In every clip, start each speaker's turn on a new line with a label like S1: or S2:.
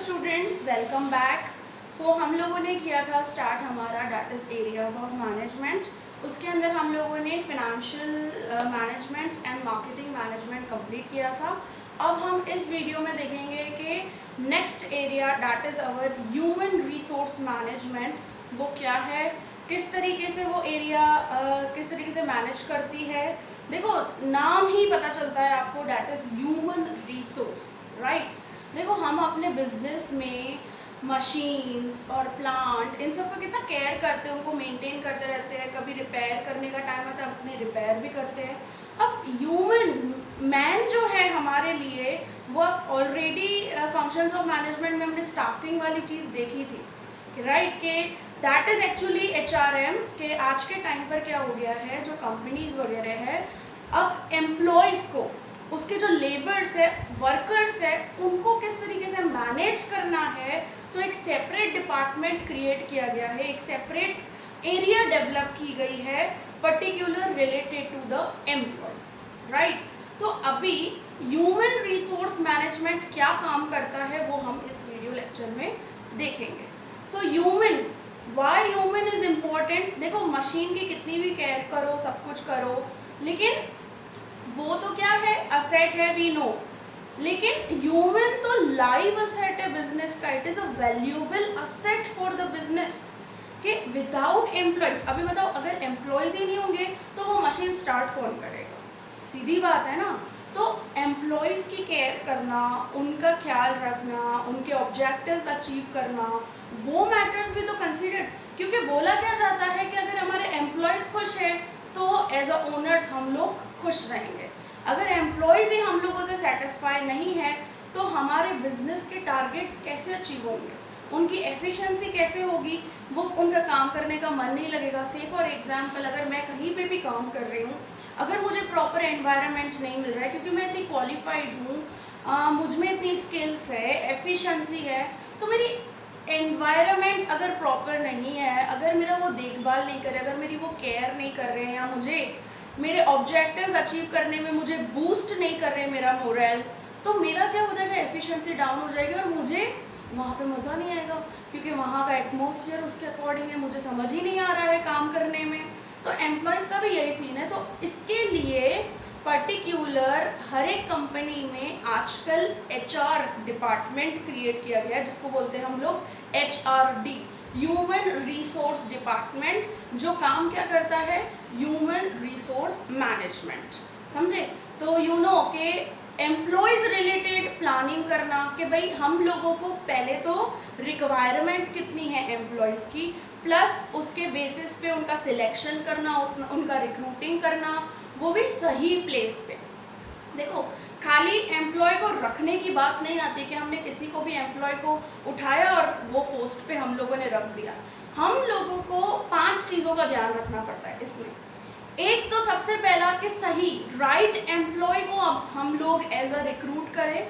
S1: Students, welcome back. सो हम लोगों ने किया था स्टार्ट हमारा that is areas of management. उसके अंदर हम लोगों ने financial management and marketing management complete किया था। अब हम इस वीडियो में देखेंगे कि next area that is our human resource management, वो क्या है, किस तरीके से वो एरिया किस तरीके से मैनेज करती है। देखो, नाम ही पता चलता है आपको, that is human resource, right. देखो, हम अपने बिजनेस में मशीन्स और प्लांट इन सब का कितना केयर करते हैं, उनको मेंटेन करते रहते हैं। कभी रिपेयर करने का टाइम आता है, अपने रिपेयर भी करते हैं। अब ह्यूमन मैन जो है हमारे लिए, वो ऑलरेडी फंक्शंस ऑफ मैनेजमेंट में हमने स्टाफिंग वाली चीज़ देखी थी, राइट, के दैट इज़ एक्चुअली HRM। के आज के टाइम पर क्या हो गया है, जो कंपनीज वगैरह है, अब एम्प्लॉयज़ को, उसके जो लेबर्स है, वर्कर्स है, उनको किस तरीके से मैनेज करना है, तो एक सेपरेट डिपार्टमेंट क्रिएट किया गया है, एक सेपरेट एरिया डेवलप की गई है particular related to the employees, right. तो अभी ह्यूमन रिसोर्स मैनेजमेंट क्या काम करता है वो हम इस वीडियो लेक्चर में देखेंगे। So human, why human is important. देखो, मशीन की कितनी भी केयर करो, सब कुछ करो, लेकिन वो तो क्या है, असेट है, वी नो, लेकिन ह्यूमन तो लाइव असेट है बिजनेस का। It is a valuable asset for the business. कि विदाउट एम्प्लॉयज़, अभी बताओ, अगर एम्प्लॉयज़ ही नहीं होंगे तो वो मशीन स्टार्ट कौन करेगा, सीधी बात है ना। तो एम्प्लॉयज़ की केयर करना, उनका ख्याल रखना, उनके ऑब्जेक्टिव्स अचीव करना, वो मैटर्स भी तो कंसिडर। क्योंकि बोला क्या जाता है कि अगर हमारे एम्प्लॉयज़ खुश हैं तो एज अ ओनर्स हम लोग खुश रहेंगे। अगर एम्प्लॉयज़ ही हम लोगों से सेटिस्फाई नहीं है तो हमारे बिजनेस के टारगेट्स कैसे अचीव होंगे, उनकी एफिशिएंसी कैसे होगी, वो उनका काम करने का मन नहीं लगेगा। से फॉर एग्जांपल, अगर मैं कहीं पे भी काम कर रही हूँ, अगर मुझे प्रॉपर एनवायरनमेंट नहीं मिल रहा है, क्योंकि मैं इतनी क्वालिफाइड हूँ, मुझ में इतनी स्किल्स है, एफिशिएंसी है, तो मेरी एनवायरनमेंट अगर प्रॉपर नहीं है, अगर मेरा वो देखभाल नहीं करे, अगर मेरी वो केयर नहीं कर रहे हैं, या मुझे मेरे ऑब्जेक्टिव्स अचीव करने में मुझे बूस्ट नहीं कर रहे मेरा मोरल, तो मेरा क्या हो जाएगा, एफिशिएंसी डाउन हो जाएगी और मुझे वहाँ पे मज़ा नहीं आएगा, क्योंकि वहाँ का एटमॉस्फेयर उसके अकॉर्डिंग है, मुझे समझ ही नहीं आ रहा है काम करने में। तो एम्प्लॉयज़ का भी यही सीन है। तो इसके लिए पर्टिकुलर हर एक कंपनी में आजकल HR डिपार्टमेंट क्रिएट किया गया है, जिसको बोलते हैं हम लोग HRD, ह्यूमन रिसोर्स डिपार्टमेंट, जो काम क्या करता है, ह्यूमन रिसोर्स मैनेजमेंट, समझे। तो यू नो के एम्प्लॉयज़ रिलेटेड प्लानिंग करना, कि भाई हम लोगों को पहले तो रिक्वायरमेंट कितनी है एम्प्लॉयज़ की, प्लस उसके बेसिस पे उनका सिलेक्शन करना, उनका रिक्रूटिंग करना, वो भी सही प्लेस पे। देखो, खाली एम्प्लॉय को रखने की बात नहीं आती कि हमने किसी को भी एम्प्लॉय को उठाया और वो पोस्ट पे हम लोगों ने रख दिया। हम लोगों को 5 चीज़ों का ध्यान रखना पड़ता है इसमें। एक तो सबसे पहला कि सही राइट एम्प्लॉय को अब हम लोग एज अ रिक्रूट करें,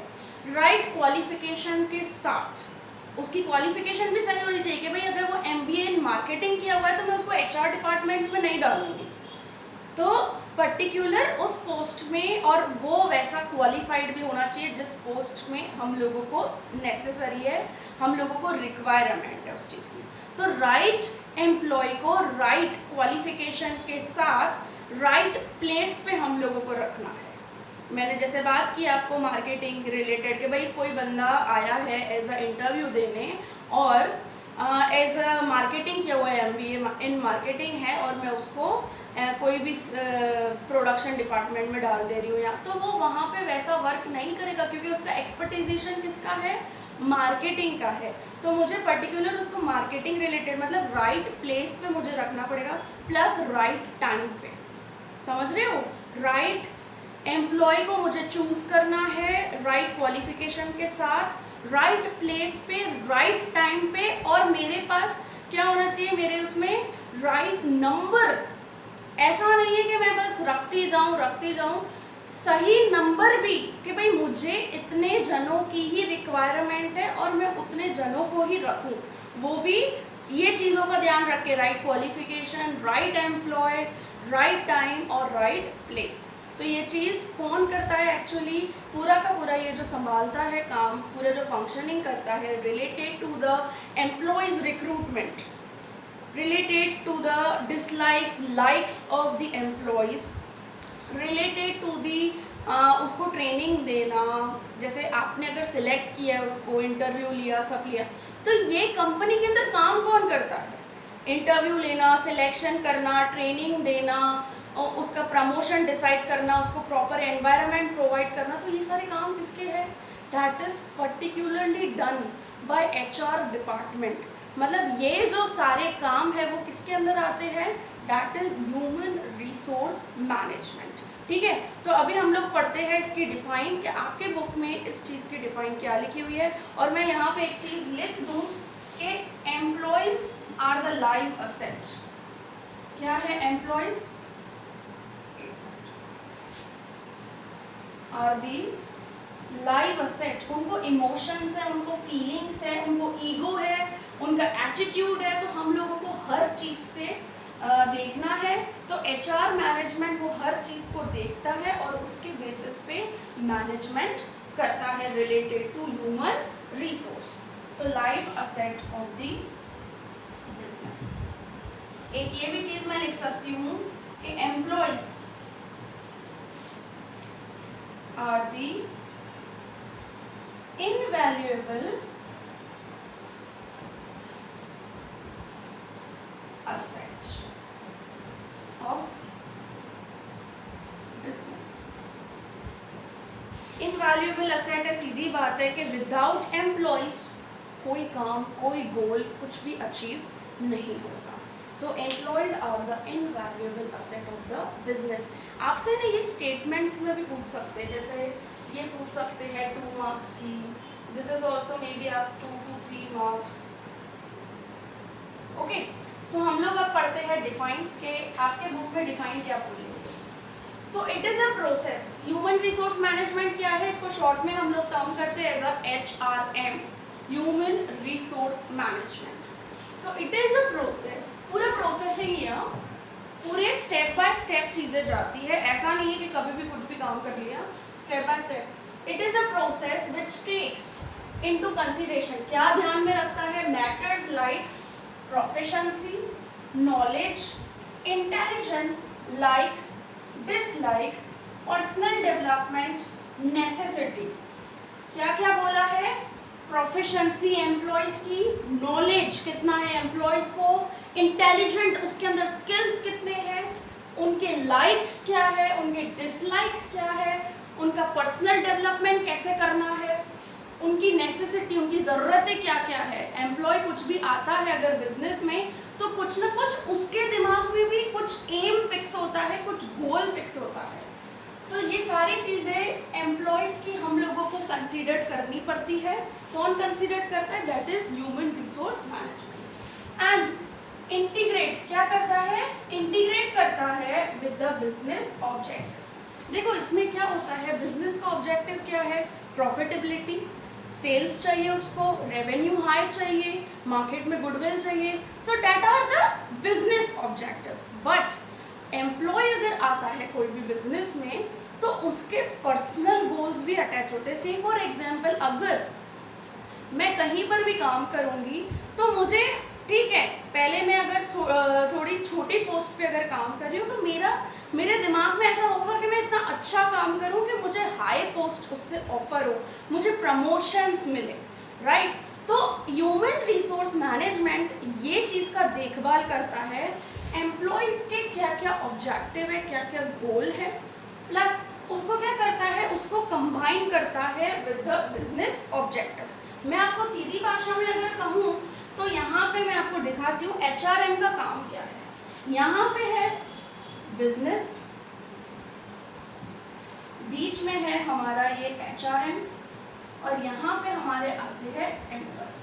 S1: राइट क्वालिफिकेशन के साथ। उसकी क्वालिफिकेशन भी सही होनी चाहिए कि भाई अगर वो MBA इन मार्केटिंग किया हुआ है तो मैं उसको HR डिपार्टमेंट में नहीं डालूंगी, तो पर्टिकुलर उस पोस्ट में, और वो वैसा क्वालिफाइड भी होना चाहिए जिस पोस्ट में हम लोगों को नेसेसरी है, हम लोगों को रिक्वायरमेंट है उस चीज़ की। तो राइट एम्प्लॉय को राइट क्वालिफिकेशन के साथ राइट प्लेस पे हम लोगों को रखना है। मैंने जैसे बात की आपको मार्केटिंग रिलेटेड, कि भाई कोई बंदा आया है एज अ इंटरव्यू देने और एज अ मार्केटिंग किया हुआ है, MBA इन मार्केटिंग है, और मैं उसको कोई भी प्रोडक्शन डिपार्टमेंट में डाल दे रही हूँ, या तो वो वहाँ पे वैसा वर्क नहीं करेगा, क्योंकि उसका एक्सपर्टाइजेशन किसका है, मार्केटिंग का है। तो मुझे पर्टिकुलर उसको मार्केटिंग रिलेटेड, मतलब राइट प्लेस पे मुझे रखना पड़ेगा, प्लस राइट टाइम पे, समझ रहे हो। राइट एम्प्लॉय को मुझे चूज़ करना है राइट क्वालिफिकेशन के साथ, राइट प्लेस पे, राइट टाइम पे, और मेरे पास क्या होना चाहिए, मेरे उसमें राइट नंबर। ऐसा नहीं है कि मैं बस रखती जाऊं, सही नंबर भी, कि भाई मुझे इतने जनों की ही रिक्वायरमेंट है और मैं उतने जनों को ही रखूं, वो भी ये चीज़ों का ध्यान रख के, right qualification, right employee, right time और राइट प्लेस। तो ये चीज़ कौन करता है एक्चुअली, पूरा का पूरा ये जो संभालता है काम, पूरा जो फंक्शनिंग करता है related to the employees recruitment, related to the dislikes likes of the employees, related to the उसको ट्रेनिंग देना, जैसे आपने अगर सिलेक्ट किया है उसको, इंटरव्यू लिया, सब लिया, तो ये कंपनी के अंदर काम कौन करता है, इंटरव्यू लेना, सिलेक्शन करना, ट्रेनिंग देना, और उसका प्रमोशन डिसाइड करना, उसको प्रॉपर एनवायरनमेंट प्रोवाइड करना, तो ये सारे काम किसके हैं, that is particularly done by HR department. मतलब ये जो सारे काम है वो किसके अंदर आते हैं, that is human resource management. ठीक है, तो अभी हम लोग पढ़ते हैं इसकी डिफाइन, कि आपके बुक में इस चीज़ की डिफाइन क्या लिखी हुई है। और मैं यहाँ पे एक चीज़ लिख दूँ कि employees are the live asset. क्या है, employees are the live asset. उनको इमोशंस है, उनको फीलिंग्स है, उनको ईगो है, उनका एटीट्यूड है, तो हम लोगों को हर चीज़ से देखना है। तो HR मैनेजमेंट वो हर चीज़ को देखता है और उसके बेसिस पे मैनेजमेंट करता है related to human resource. So live asset of the business. एक ये भी चीज़ मैं लिख सकती हूँ कि employees are the invaluable asset of business। Invaluable asset है, सीधी बात है कि विदाउट एम्प्लॉयज कोई काम, कोई गोल, कुछ भी अचीव नहीं होगा। So employees are the invaluable asset of the business. आपसे ना ये स्टेटमेंट्स में भी पूछ सकते हैं, जैसे ये पूछ सकते हैं 2 मार्क्स की, this is also may be आज 2 to 3 मार्क्स। ओके, सो हम लोग अब पढ़ते हैं डिफाइन, के आपके बुक में डिफाइन क्या बोले। सो it is a process. Human resource management क्या है, इसको शॉर्ट में हम लोग टर्म करते हैं as a HRM, human resource management. So it is a process, पूरा प्रोसेसिंग या पूरे स्टेप बाय स्टेप चीज़ें जाती है। ऐसा नहीं है कि कभी भी कुछ भी काम कर लिया, step by step. It is a process which takes into consideration, क्या ध्यान में रखता है, matters like proficiency, knowledge, intelligence, likes, dislikes, personal development, necessity. क्या क्या बोला है, प्रोफिशिएंसी एम्प्लॉयज़ की, नॉलेज कितना है एम्प्लॉयज़ को, इंटेलिजेंट उसके अंदर स्किल्स कितने हैं, उनके लाइक्स क्या है, उनके डिसलाइक्स क्या है, उनका पर्सनल डेवलपमेंट कैसे करना है, उनकी नेसेसिटी, उनकी ज़रूरतें क्या क्या है। एम्प्लॉय कुछ भी आता है अगर बिजनेस में, तो कुछ ना कुछ उसके दिमाग में भी कुछ एम फिक्स होता है, कुछ गोल फिक्स होता है। सो ये सारी चीज़ें एम्प्लॉयज़ की हम लोगों को कंसीडर करनी पड़ती है। कौन कंसीडर करता है, that is human resource management. And integrate क्या करता है, इंटीग्रेट करता है विद द बिजनेस ऑब्जेक्टिव्स। देखो इसमें क्या होता है, बिजनेस का ऑब्जेक्टिव क्या है, प्रॉफिटेबिलिटी, सेल्स चाहिए उसको, रेवेन्यू हाई चाहिए, मार्केट में गुडविल चाहिए। So that are the business objectives. But employee अगर आता है कोई भी बिजनेस में, तो उसके पर्सनल गोल्स भी अटैच होते हैं। से फॉर एग्जांपल, अगर मैं कहीं पर भी काम करूँगी तो मुझे, ठीक है, पहले मैं अगर थोड़ी छोटी पोस्ट पे अगर काम कर रही हूँ, तो मेरे दिमाग में ऐसा होगा कि मैं इतना अच्छा काम करूँ कि मुझे हाई पोस्ट उससे ऑफर हो, मुझे प्रमोशंस मिले, राइट। तो ह्यूमन रिसोर्स मैनेजमेंट ये चीज़ का देखभाल करता है, एम्प्लॉयज़ के क्या क्या ऑब्जेक्टिव है, क्या क्या गोल है, प्लस उसको क्या करता है, उसको कंबाइन करता है विद द बिजनेस ऑब्जेक्टिव्स। मैं आपको सीधी भाषा में अगर कहूँ तो यहाँ पे मैं आपको दिखाती हूँ HRM का काम क्या है। यहाँ पे है बिजनेस, बीच में है हमारा ये HRM, और यहाँ पे हमारे आते हैं एम्प्लॉयज।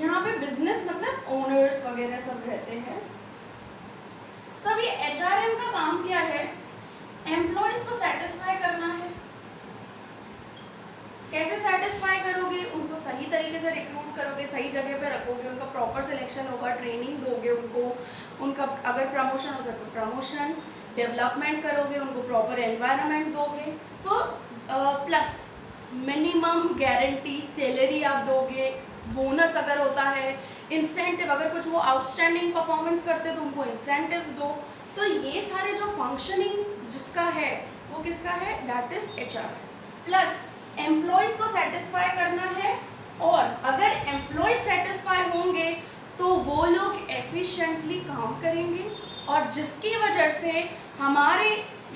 S1: यहाँ पे बिजनेस मतलब ओनर्स वगैरह सब रहते हैं। सब ये HRM का काम क्या है, एम्प्लॉयज को सेटिस्फाई करना है। कैसे सेटिस्फाई करोगे, उनको सही तरीके से रिक्रूट करोगे, सही जगह पे रखोगे, उनका प्रॉपर सिलेक्शन होगा, ट्रेनिंग दोगे उनको, उनका अगर प्रमोशन होगा तो प्रमोशन, डेवलपमेंट करोगे, उनको प्रॉपर एनवायरनमेंट दोगे। So plus minimum guarantee salary आप दोगे, बोनस अगर होता है, इंसेंटिव अगर कुछ वो आउटस्टैंडिंग परफॉर्मेंस करते तो उनको इंसेंटिव्स दो। तो ये सारे जो फंक्शनिंग जिसका है वो किसका है, that is HR. Plus employees को सेटिस्फाई करना है, और अगर एम्प्लॉयज सेटिस्फाई होंगे तो वो लोग एफिशिएंटली काम करेंगे, और जिसकी वजह से हमारे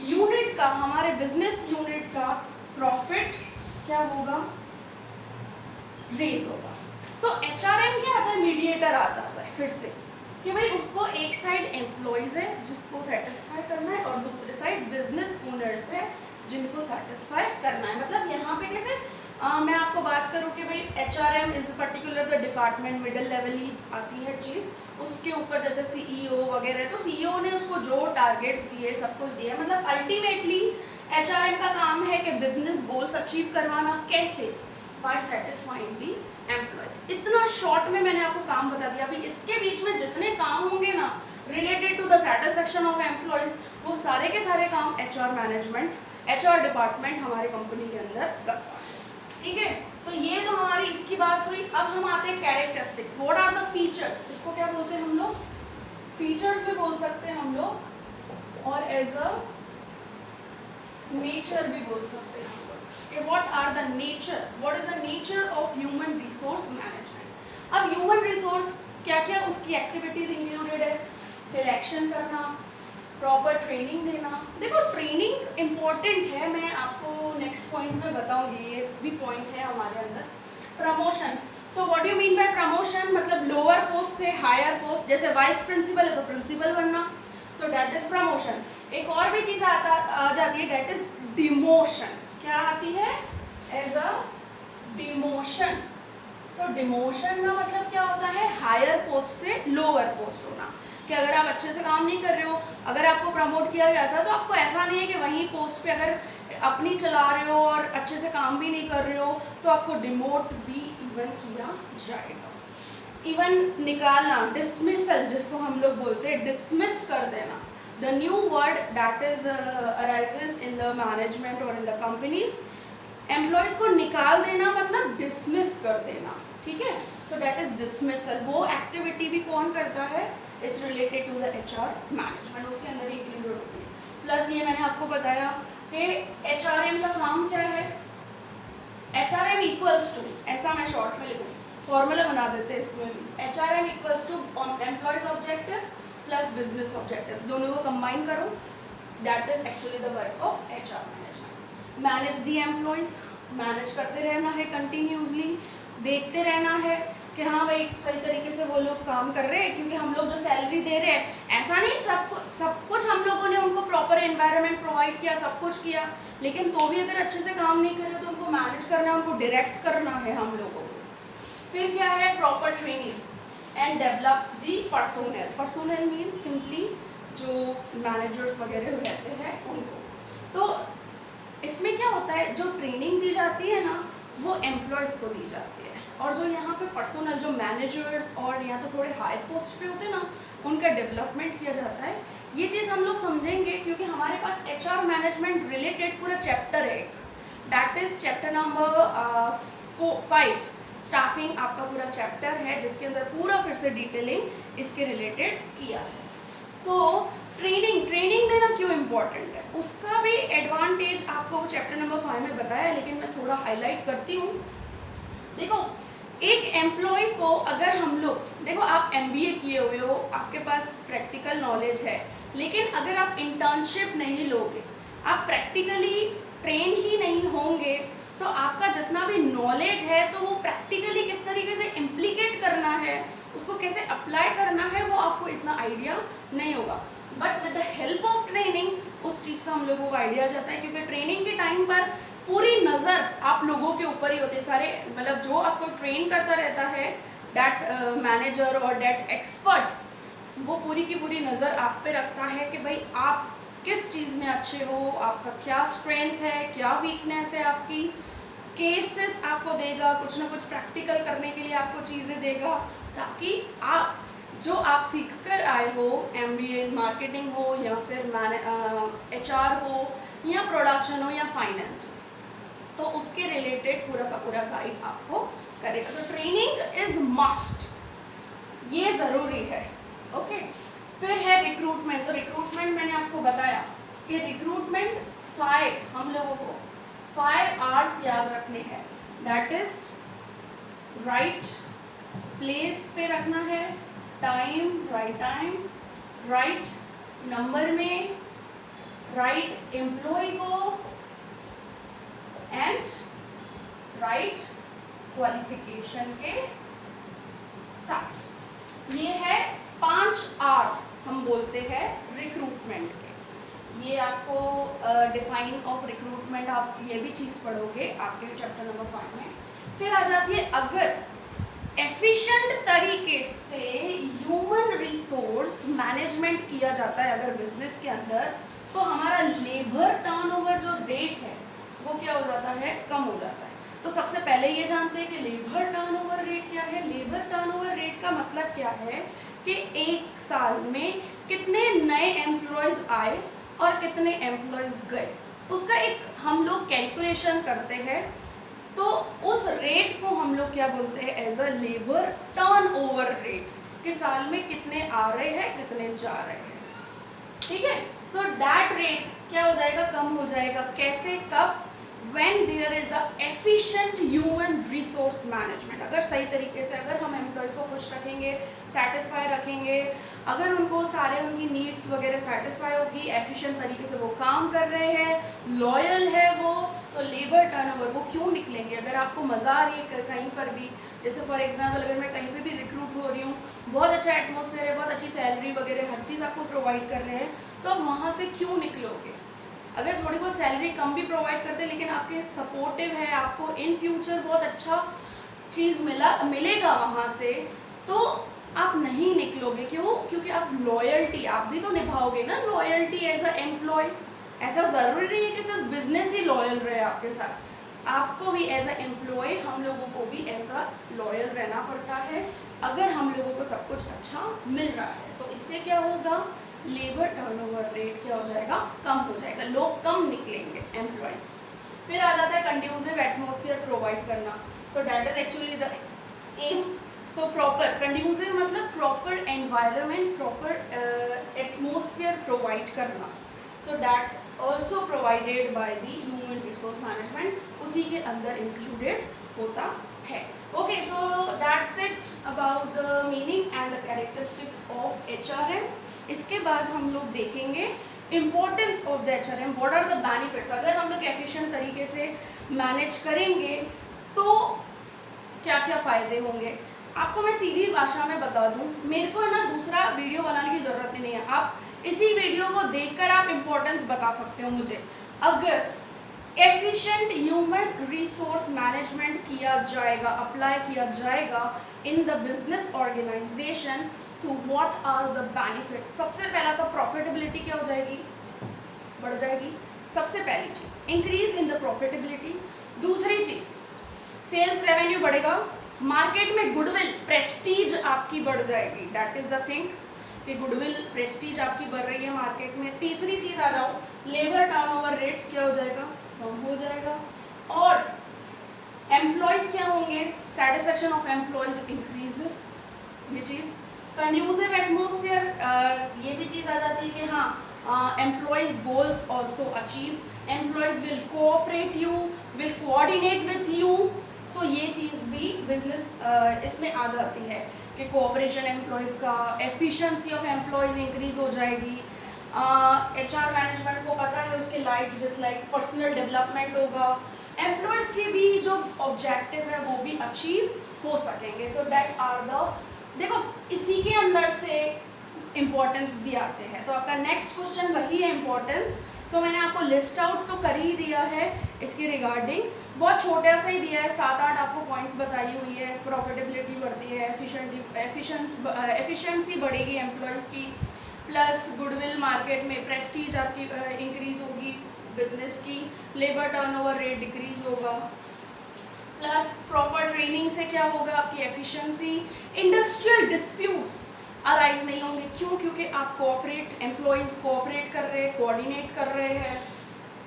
S1: यूनिट का, हमारे बिजनेस यूनिट का प्रॉफिट क्या होगा, रेज होगा। तो एचआरएम क्या आता है, मीडिएटर आ जाता है फिर से, कि भाई उसको एक साइड एम्प्लॉयज है जिसको सेटिस्फाई करना है, और दूसरे साइड बिजनेस ओनर्स है जिनको सेटिस्फाई करना है। मतलब यहाँ पे कैसे मैं आपको बात करूँ कि भाई HRM is particular the department, middle level ही आती है चीज़, उसके ऊपर जैसे सीईओ वगैरह, तो सीईओ ने उसको जो टारगेट्स दिए, सब कुछ दिया, मतलब अल्टीमेटली एचआरएम का काम है कि बिजनेस गोल्स अचीव करवाना। कैसे, बाय सेटिस्फाइंग दी एम्प्लॉयज। इतना शॉर्ट में मैंने आपको काम बता दिया। अभी इसके बीच में जितने काम होंगे ना related to the satisfaction of employees, वो सारे के सारे काम एचआर मैनेजमेंट, एचआर डिपार्टमेंट हमारे कंपनी के अंदर करता है। ठीक है, तो ये तो हमारी इसकी बात हुई। अब हम आते हैं characteristics, what are the features. इसको क्या बोलते हैं हम लोग, फीचर्स भी बोल सकते हैं हम लोग, और एज अ नेचर भी बोल सकते हैं हम लोग। What are the nature, what is the nature of human resource management. अब ह्यूमन रिसोर्स क्या क्या उसकी एक्टिविटीज इंक्लूडेड है, सिलेक्शन करना, प्रॉपर ट्रेनिंग देना। देखो ट्रेनिंग इम्पॉर्टेंट है, मैं आपको नेक्स्ट पॉइंट में बताऊंगी, ये भी पॉइंट है हमारे अंदर। Promotion, so what you mean by promotion, मतलब लोअर पोस्ट से हायर पोस्ट, जैसे वाइस प्रिंसिपल है तो प्रिंसिपल बनना, तो डेट इज प्रमोशन। एक और भी चीज़ आ जाती है, डेट इज डिमोशन। क्या आती है, as a demotion. So demotion का मतलब क्या होता है, हायर पोस्ट से लोअर पोस्ट होना, कि अगर आप अच्छे से काम नहीं कर रहे हो, अगर आपको प्रमोट किया गया था तो आपको ऐसा नहीं है कि वहीं पोस्ट पे अगर अपनी चला रहे हो और अच्छे से काम भी नहीं कर रहे हो तो आपको डिमोट भी इवन किया जाएगा। इवन निकालना, डिसमिसल जिसको हम लोग बोलते हैं, डिसमिस कर देना, the new word that is arises in the management और इन द कंपनीज। एम्प्लॉयज़ को निकाल देना मतलब डिसमिस कर देना, ठीक है, सो दैट इज डिसमिसल। वो एक्टिविटी भी कौन करता है, is related to the HR management, उसके अंदर ही इंक्लूड होती है। प्लस ये मैंने आपको बताया कि एचआरएम का काम क्या है, एचआरएम इक्वल्स टू, ऐसा मैं शॉर्ट में लिखूँ, फॉर्मूला बना देते हैं इसमें भी, HRM equals to employees objectives plus business objectives, दोनों को कंबाइन करो, that is actually the work of HR management. Manage the employees, manage करते रहना है कंटिन्यूसली, देखते रहना है कि हाँ भाई सही तरीके से वो लोग काम कर रहे हैं, क्योंकि हम लोग जो सैलरी दे रहे हैं, ऐसा नहीं सब कुछ हम लोगों ने उनको प्रॉपर एनवायरनमेंट प्रोवाइड किया, सब कुछ किया, लेकिन तो भी अगर अच्छे से काम नहीं कर रहे तो उनको मैनेज करना है, उनको डायरेक्ट करना है हम लोगों को। फिर क्या है, proper training and develops the personnel. Personnel means simply जो मैनेजर्स वगैरह रहते हैं उनको। तो इसमें क्या होता है, जो ट्रेनिंग दी जाती है ना वो एम्प्लॉयज़ को दी जाती है, और जो यहाँ पे पर्सनल जो मैनेजर्स और या तो थोड़े हाई पोस्ट पे होते हैं ना उनका डेवलपमेंट किया जाता है। ये चीज़ हम लोग समझेंगे क्योंकि हमारे पास एचआर मैनेजमेंट रिलेटेड पूरा चैप्टर है, that is chapter number 5, staffing आपका पूरा चैप्टर है जिसके अंदर पूरा फिर से डिटेलिंग इसके रिलेटेड किया है। सो ट्रेनिंग देना क्यों इम्पोर्टेंट है, उसका भी एडवांटेज आपको चैप्टर नंबर 5 में बताया है, लेकिन मैं थोड़ा हाईलाइट करती हूँ। देखो एक एम्प्लॉय को अगर हम लोग, देखो आप एमबीए किए हुए हो, आपके पास प्रैक्टिकल नॉलेज है, लेकिन अगर आप इंटर्नशिप नहीं लोगे, आप प्रैक्टिकली ट्रेन ही नहीं होंगे, तो आपका जितना भी नॉलेज है तो वो प्रैक्टिकली किस तरीके से इम्प्लीकेट करना है, उसको कैसे अप्लाई करना है, वो आपको इतना आइडिया नहीं होगा। But with the help of training उस चीज़ का हम लोगों को आइडिया जाता है, क्योंकि ट्रेनिंग के टाइम पर पूरी नज़र आप लोगों के ऊपर ही होती है, सारे मतलब जो आपको ट्रेन करता रहता है, दैट मैनेजर और दैट एक्सपर्ट, वो पूरी की पूरी नज़र आप पे रखता है कि भाई आप किस चीज़ में अच्छे हो, आपका क्या स्ट्रेंथ है, क्या वीकनेस है आपकी, केसेस आपको देगा, कुछ ना कुछ प्रैक्टिकल करने के लिए आपको चीज़ें देगा, ताकि आप जो आप सीख कर आए हो, MBA इन मार्केटिंग हो या फिर HR हो या प्रोडक्शन हो या फाइनेंस हो, तो उसके रिलेटेड पूरा का पूरा गाइड आपको करेगा। तो ट्रेनिंग इज मस्ट, ये ज़रूरी है। ओके, फिर है रिक्रूटमेंट। तो रिक्रूटमेंट मैंने आपको बताया कि रिक्रूटमेंट 5 हम लोगों को 5 आवर्स याद रखने हैं। दैट इज राइट प्लेस पे रखना है, टाइम, राइट नंबर में, राइट एम्प्लॉय को, एंड राइट क्वालिफिकेशन के साथ। ये है 5 आर हम बोलते हैं रिक्रूटमेंट के। ये आपको डिफाइन ऑफ रिक्रूटमेंट, आप ये भी चीज़ पढ़ोगे आपके चैप्टर नंबर 5 में। फिर आ जाती है, अगर एफिशिएंट तरीके से ह्यूमन रिसोर्स मैनेजमेंट किया जाता है अगर बिजनेस के अंदर, तो हमारा लेबर टर्नओवर जो रेट है वो क्या हो जाता है, कम हो जाता है। तो सबसे पहले ये जानते हैं कि लेबर टर्नओवर रेट क्या है। लेबर टर्नओवर रेट का मतलब क्या है कि एक साल में कितने नए एम्प्लॉयज़ आए और कितने एम्प्लॉयज़ गए, उसका एक हम लोग कैलकुलेशन करते हैं। तो उस रेट को हम लोग क्या बोलते हैं, as a labour turnover rate, कि साल में कितने आ रहे हैं कितने जा रहे हैं। ठीक है, तो दैट रेट क्या हो जाएगा, कम हो जाएगा। कैसे, कब, when there is a efficient human resource management। अगर सही तरीके से अगर हम एम्प्लॉयज़ को खुश रखेंगे, सेटिस्फाई रखेंगे, अगर उनको सारे उनकी नीड्स वगैरह सेटिस्फाई होगी, एफिशिएंट तरीके से वो काम कर रहे हैं, लॉयल है वो, तो लेबर टर्नओवर वो क्यों निकलेंगे। अगर आपको मज़ा आ रही है कहीं पर भी, जैसे फॉर एग्जांपल अगर मैं कहीं पे भी रिक्रूट हो रही हूँ, बहुत अच्छा एटमॉस्फेयर है, बहुत अच्छी सैलरी वगैरह हर चीज़ आपको प्रोवाइड कर रहे हैं, तो आप वहाँ से क्यों निकलोगे। अगर थोड़ी बहुत सैलरी कम भी प्रोवाइड करते हैं लेकिन आपके सपोर्टिव है, आपको इन फ्यूचर बहुत अच्छा चीज़ मिलेगा वहाँ से, तो आप नहीं निकलोगे। क्यों, क्योंकि आप लॉयल्टी आप भी तो निभाओगे ना, लॉयल्टी एज अ एम्प्लॉय। ऐसा ज़रूरी नहीं है कि सिर्फ बिजनेस ही लॉयल रहे आपके साथ, आपको भी एज अ एम्प्लॉय, हम लोगों को भी एज अ लॉयल रहना पड़ता है अगर हम लोगों को सब कुछ अच्छा मिल रहा है। तो इससे क्या होगा, लेबर टर्नओवर रेट क्या हो जाएगा, कम हो जाएगा, लोग कम निकलेंगे एम्प्लॉयज़। फिर आ जाता है कंड्यूसिव एटमॉस्फेयर प्रोवाइड करना। So that is actually the aim. So proper, conducive मतलब proper environment, proper atmosphere provide करना। So that also provided by the human resource management, उसी के अंदर इंक्लूडेड होता है। Okay, so that's it about the meaning and the characteristics of HRM। इसके बाद हम लोग देखेंगे importance of the HRM, what are the benefits. अगर हम लोग एफिशिएंट तरीके से मैनेज करेंगे तो क्या क्या फ़ायदे होंगे। आपको मैं सीधी भाषा में बता दूं, मेरे को है ना दूसरा वीडियो बनाने की ज़रूरत ही नहीं है, आप इसी वीडियो को देखकर आप इम्पोर्टेंस बता सकते हो मुझे। अगर एफिशिएंट ह्यूमन रिसोर्स मैनेजमेंट किया जाएगा, अप्लाई किया जाएगा in the business organisation, so what are the benefits. सबसे पहला तो प्रॉफिटेबिलिटी क्या हो जाएगी, बढ़ जाएगी। सबसे पहली चीज़ इंक्रीज इन द प्रॉफिटेबिलिटी। दूसरी चीज़ सेल्स रेवेन्यू बढ़ेगा, मार्केट में गुडविल प्रेस्टीज आपकी बढ़ जाएगी। दैट इज द थिंग कि गुडविल प्रेस्टीज आपकी बढ़ रही है मार्केट में। तीसरी चीज़ आ जाओ, लेबर टर्नओवर रेट क्या हो जाएगा, कम हो जाएगा। और एम्प्लॉयज़ क्या होंगे, सेटिस्फेक्शन ऑफ एम्प्लॉयज़ इंक्रीजेस। ये चीज़ कंड्यूसिव एटमॉस्फेयर, ये भी चीज़ आ जाती है कि हाँ employees goals also achieve, employees will cooperate you, will coordinate with you. So ये चीज़ भी बिजनेस इसमें आ जाती है कि कोऑपरेशन एम्प्लॉयज़ का, एफिशिएंसी ऑफ एम्प्लॉयज़ इंक्रीज हो जाएगी। HR मैनेजमेंट को पता है उसके लाइक्स डिसलाइक, पर्सनल डेवलपमेंट होगा, एम्प्लॉयज़ के भी जो ऑब्जेक्टिव है वो भी अचीव हो सकेंगे। सो दैट आर द, देखो इसी के अंदर से इम्पोर्टेंस भी आते हैं। तो आपका नेक्स्ट क्वेश्चन वही है इम्पोर्टेंस। सो मैंने आपको लिस्ट आउट तो कर ही दिया है इसके रिगार्डिंग, बहुत छोटा सा ही दिया है, 7-8 आपको पॉइंट्स बताई हुई है। प्रॉफिटेबिलिटी बढ़ती है, एफिशिएंसी बढ़ेगी एम्प्लॉयज़ की, प्लस गुडविल मार्केट में, प्रेस्टीज आपकी इंक्रीज होगी बिजनेस की, लेबर टर्नओवर रेट डिक्रीज होगा, प्लस प्रॉपर ट्रेनिंग से क्या होगा, आपकी एफिशिएंसी। इंडस्ट्रियल डिस्प्यूट्स, अराइज नहीं होंगे। क्यों? क्योंकि आप कोऑपरेट, एम्प्लॉयज़ कोऑपरेट कर रहे हैं, कोऑर्डिनेट कर रहे हैं,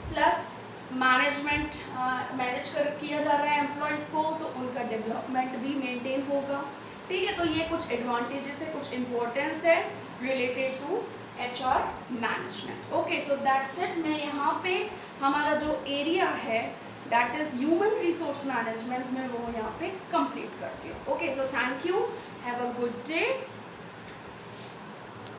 S1: प्लस मैनेजमेंट मैनेज कर किया जा रहा है एम्प्लॉयज़ को, तो उनका डेवलपमेंट भी मेंटेन होगा। ठीक है, तो ये कुछ एडवांटेजेस है, कुछ इम्पोर्टेंस है related to HR management. Okay, so that's it. मैं यहाँ पे हमारा जो एरिया है that is human resource management में वो यहाँ पे कंप्लीट करती हूँ। Okay, so thank you, have a good day.